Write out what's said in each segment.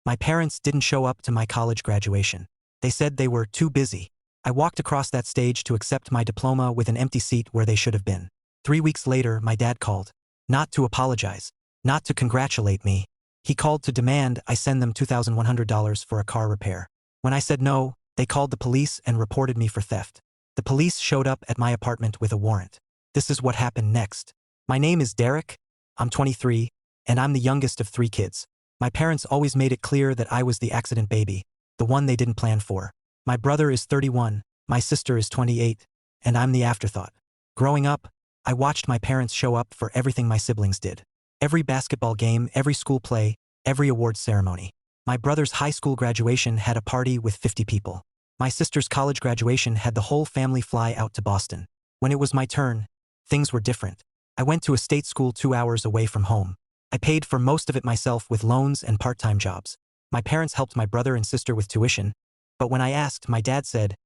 My parents didn't show up to my college graduation. They said they were too busy. I walked across that stage to accept my diploma with an empty seat where they should have been. 3 weeks later, my dad called. Not to apologize. Not to congratulate me. He called to demand I send them $2,100 for a car repair. When I said no, they called the police and reported me for theft. The police showed up at my apartment with a warrant. This is what happened next. My name is Derek. I'm 23, and I'm the youngest of 3 kids. My parents always made it clear that I was the accident baby, the one they didn't plan for. My brother is 31, my sister is 28, and I'm the afterthought. Growing up, I watched my parents show up for everything my siblings did. Every basketball game, every school play, every awards ceremony. My brother's high school graduation had a party with 50 people. My sister's college graduation had the whole family fly out to Boston. When it was my turn, things were different. I went to a state school 2 hours away from home. I paid for most of it myself with loans and part-time jobs. My parents helped my brother and sister with tuition, but when I asked, my dad said,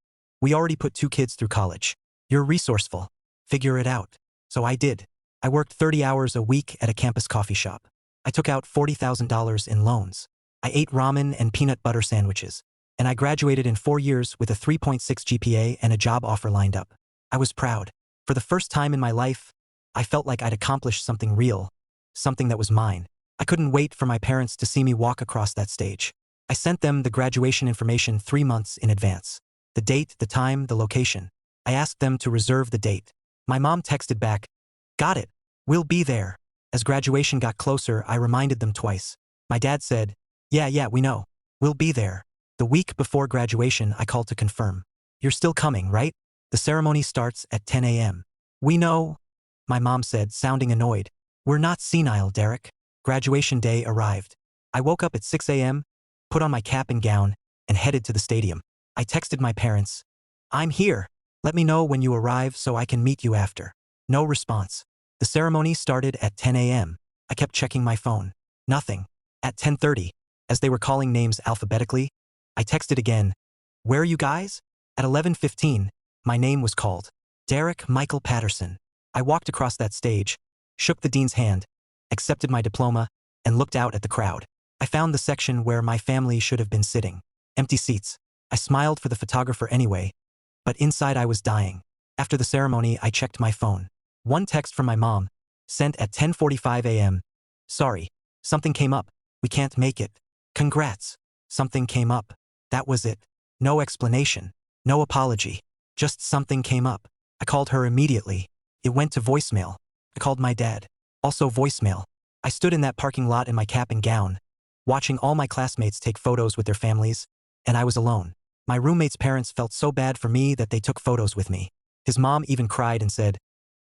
"We already put 2 kids through college. You're resourceful. Figure it out." So I did. I worked 30 hours a week at a campus coffee shop. I took out $40,000 in loans. I ate ramen and peanut butter sandwiches. And I graduated in 4 years with a 3.6 GPA and a job offer lined up. I was proud. For the first time in my life, I felt like I'd accomplished something real, something that was mine. I couldn't wait for my parents to see me walk across that stage. I sent them the graduation information 3 months in advance. The date, the time, the location. I asked them to reserve the date. My mom texted back, "Got it. We'll be there." As graduation got closer, I reminded them twice. My dad said, Yeah, we know. We'll be there." The week before graduation, I called to confirm. "You're still coming, right? The ceremony starts at 10 a.m. "We know," my mom said, sounding annoyed. "We're not senile, Derek." Graduation day arrived. I woke up at 6 a.m., put on my cap and gown, and headed to the stadium. I texted my parents, "I'm here. Let me know when you arrive so I can meet you after." No response. The ceremony started at 10 a.m. I kept checking my phone. Nothing. At 10:30, as they were calling names alphabetically, I texted again, "Where are you guys?" At 11:15, my name was called. Derek Michael Patterson. I walked across that stage, shook the dean's hand, accepted my diploma, and looked out at the crowd. I found the section where my family should have been sitting. Empty seats. I smiled for the photographer anyway, but inside I was dying. After the ceremony, I checked my phone. One text from my mom, sent at 10:45 a.m. "Sorry, something came up. We can't make it. Congrats." Something came up. That was it. No explanation. No apology. Just something came up. I called her immediately. It went to voicemail. I called my dad. Also voicemail. I stood in that parking lot in my cap and gown, watching all my classmates take photos with their families, and I was alone. My roommate's parents felt so bad for me that they took photos with me. His mom even cried and said,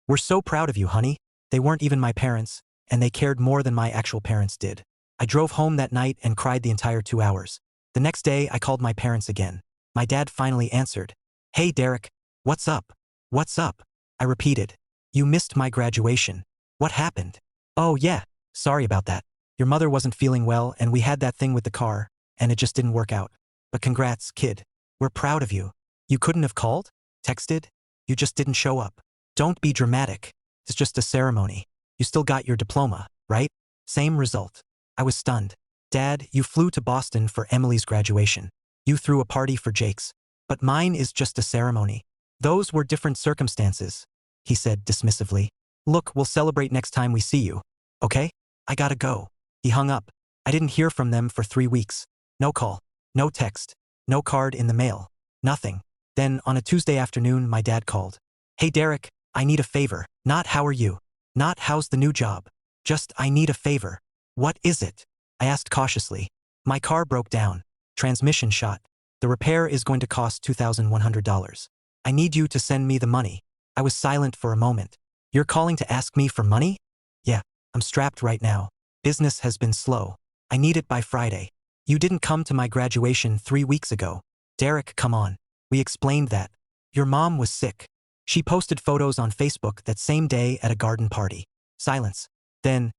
"We're so proud of you, honey." They weren't even my parents, and they cared more than my actual parents did. I drove home that night and cried the entire 2 hours. The next day, I called my parents again. My dad finally answered. "Hey, Derek. What's up? What's up?" I repeated. "You missed my graduation. What happened?" "Oh, yeah. Sorry about that. Your mother wasn't feeling well and we had that thing with the car, and it just didn't work out. But congrats, kid. We're proud of you. You couldn't have called? Texted? You just didn't show up. Don't be dramatic. It's just a ceremony. You still got your diploma, right? Same result." I was stunned. "Dad, you flew to Boston for Emily's graduation. You threw a party for Jake's. But mine is just a ceremony. Those were different circumstances," he said dismissively. "Look, we'll celebrate next time we see you. Okay? I gotta go." He hung up. I didn't hear from them for 3 weeks. No call. No text. No card in the mail. Nothing. Then, on a Tuesday afternoon, my dad called. "Hey, Derek, I need a favor. Not how are you. Not how's the new job. Just I need a favor." "What is it?" I asked cautiously. "My car broke down. Transmission shot. The repair is going to cost $2,100. I need you to send me the money." I was silent for a moment. "You're calling to ask me for money?" "Yeah, I'm strapped right now. Business has been slow. I need it by Friday." "You didn't come to my graduation 3 weeks ago." "Derek, come on. We explained that. Your mom was sick. She posted photos on Facebook that same day at a garden party." Silence. Then,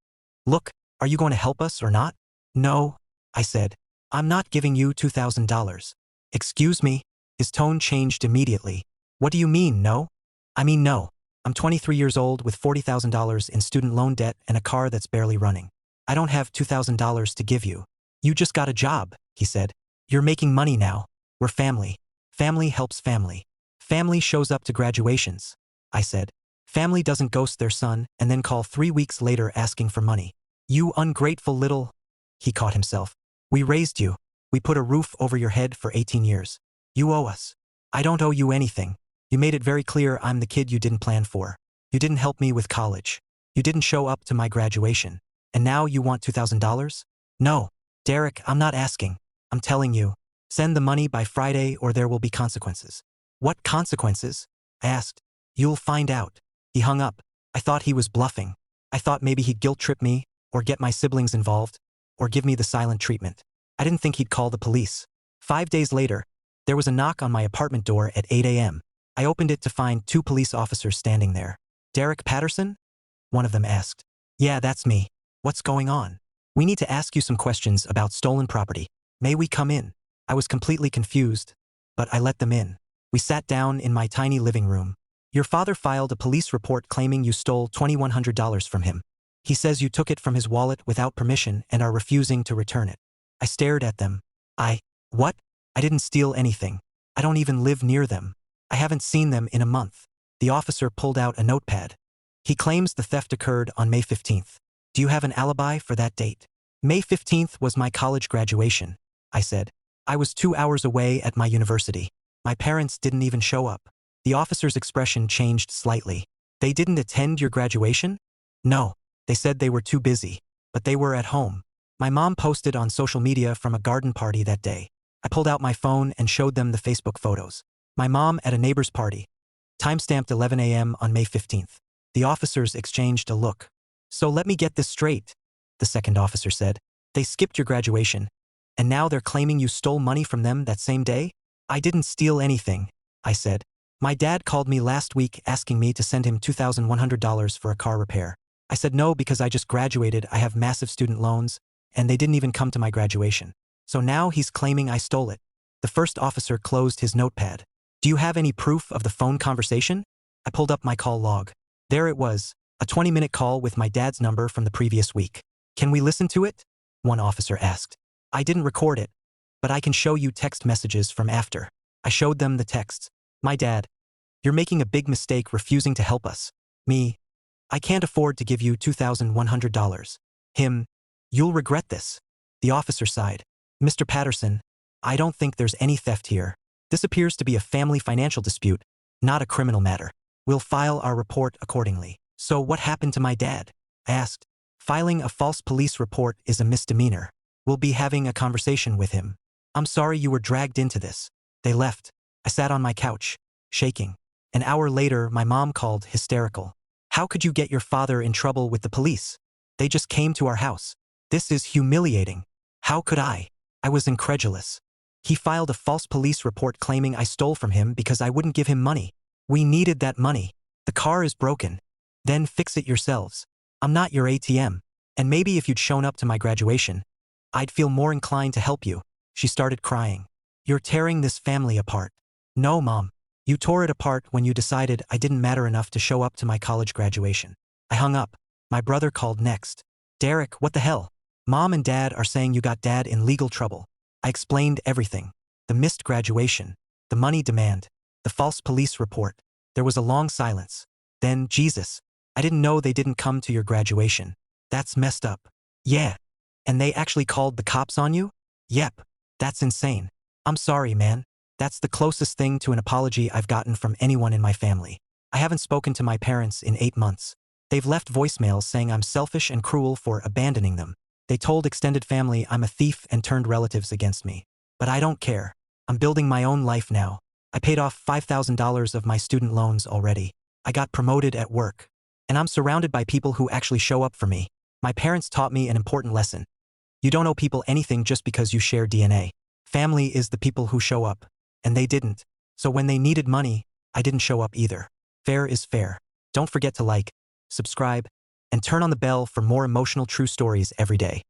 "Look, are you going to help us or not?" "No," I said. "I'm not giving you $2,000. "Excuse me?" His tone changed immediately. "What do you mean, no?" "I mean no. I'm 23 years old with $40,000 in student loan debt and a car that's barely running. I don't have $2,000 to give you. You just got a job, he said. You're making money now. We're family. Family helps family. Family shows up to graduations, I said. Family doesn't ghost their son and then call 3 weeks later asking for money. You ungrateful little... He caught himself. We raised you. We put a roof over your head for 18 years. You owe us. I don't owe you anything. You made it very clear I'm the kid you didn't plan for. You didn't help me with college. You didn't show up to my graduation. And now you want $2,000? No. Derek, I'm not asking. I'm telling you. Send the money by Friday or there will be consequences. What consequences? I asked. You'll find out. He hung up. I thought he was bluffing. I thought maybe he'd guilt trip me, or get my siblings involved, or give me the silent treatment. I didn't think he'd call the police. 5 days later, there was a knock on my apartment door at 8 a.m. I opened it to find 2 police officers standing there. Derek Patterson? One of them asked. Yeah, that's me. What's going on? We need to ask you some questions about stolen property. May we come in? I was completely confused, but I let them in. We sat down in my tiny living room. Your father filed a police report claiming you stole $2,100 from him. He says you took it from his wallet without permission and are refusing to return it. I stared at them. What? I didn't steal anything. I don't even live near them. I haven't seen them in a month. The officer pulled out a notepad. He claims the theft occurred on May 15th. Do you have an alibi for that date? May 15th was my college graduation, I said. I was 2 hours away at my university. My parents didn't even show up. The officer's expression changed slightly. They didn't attend your graduation? No. They said they were too busy, but they were at home. My mom posted on social media from a garden party that day. I pulled out my phone and showed them the Facebook photos. My mom at a neighbor's party. Timestamped 11 a.m. on May 15th. The officers exchanged a look. So let me get this straight, the second officer said. They skipped your graduation, and now they're claiming you stole money from them that same day? I didn't steal anything, I said. My dad called me last week asking me to send him $2,100 for a car repair. I said no because I just graduated, I have massive student loans, and they didn't even come to my graduation. So now he's claiming I stole it. The first officer closed his notepad. Do you have any proof of the phone conversation? I pulled up my call log. There it was, a 20-minute call with my dad's number from the previous week. Can we listen to it? One officer asked. I didn't record it, but I can show you text messages from after. I showed them the texts. My dad, you're making a big mistake refusing to help us. Me, I can't afford to give you $2,100. Him, you'll regret this. The officer sighed. Mr. Patterson, I don't think there's any theft here. This appears to be a family financial dispute, not a criminal matter. We'll file our report accordingly. So what happened to my dad? I asked. Filing a false police report is a misdemeanor. We'll be having a conversation with him. I'm sorry you were dragged into this. They left. I sat on my couch, shaking. An hour later, my mom called, hysterical. How could you get your father in trouble with the police? They just came to our house. This is humiliating. How could I? I was incredulous. He filed a false police report claiming I stole from him because I wouldn't give him money. We needed that money. The car is broken. Then fix it yourselves. I'm not your ATM. And maybe if you'd shown up to my graduation, I'd feel more inclined to help you. She started crying. You're tearing this family apart. No, Mom. You tore it apart when you decided I didn't matter enough to show up to my college graduation. I hung up. My brother called next. Derek, what the hell? Mom and Dad are saying you got Dad in legal trouble. I explained everything. The missed graduation, the money demand, the false police report. There was a long silence. Then, Jesus, I didn't know they didn't come to your graduation. That's messed up. Yeah. And they actually called the cops on you? Yep. That's insane. I'm sorry, man. That's the closest thing to an apology I've gotten from anyone in my family. I haven't spoken to my parents in 8 months. They've left voicemails saying I'm selfish and cruel for abandoning them. They told extended family I'm a thief and turned relatives against me. But I don't care. I'm building my own life now. I paid off $5,000 of my student loans already. I got promoted at work. And I'm surrounded by people who actually show up for me. My parents taught me an important lesson. You don't owe people anything just because you share DNA. Family is the people who show up. And they didn't. So when they needed money, I didn't show up either. Fair is fair. Don't forget to like, subscribe, and turn on the bell for more emotional true stories every day.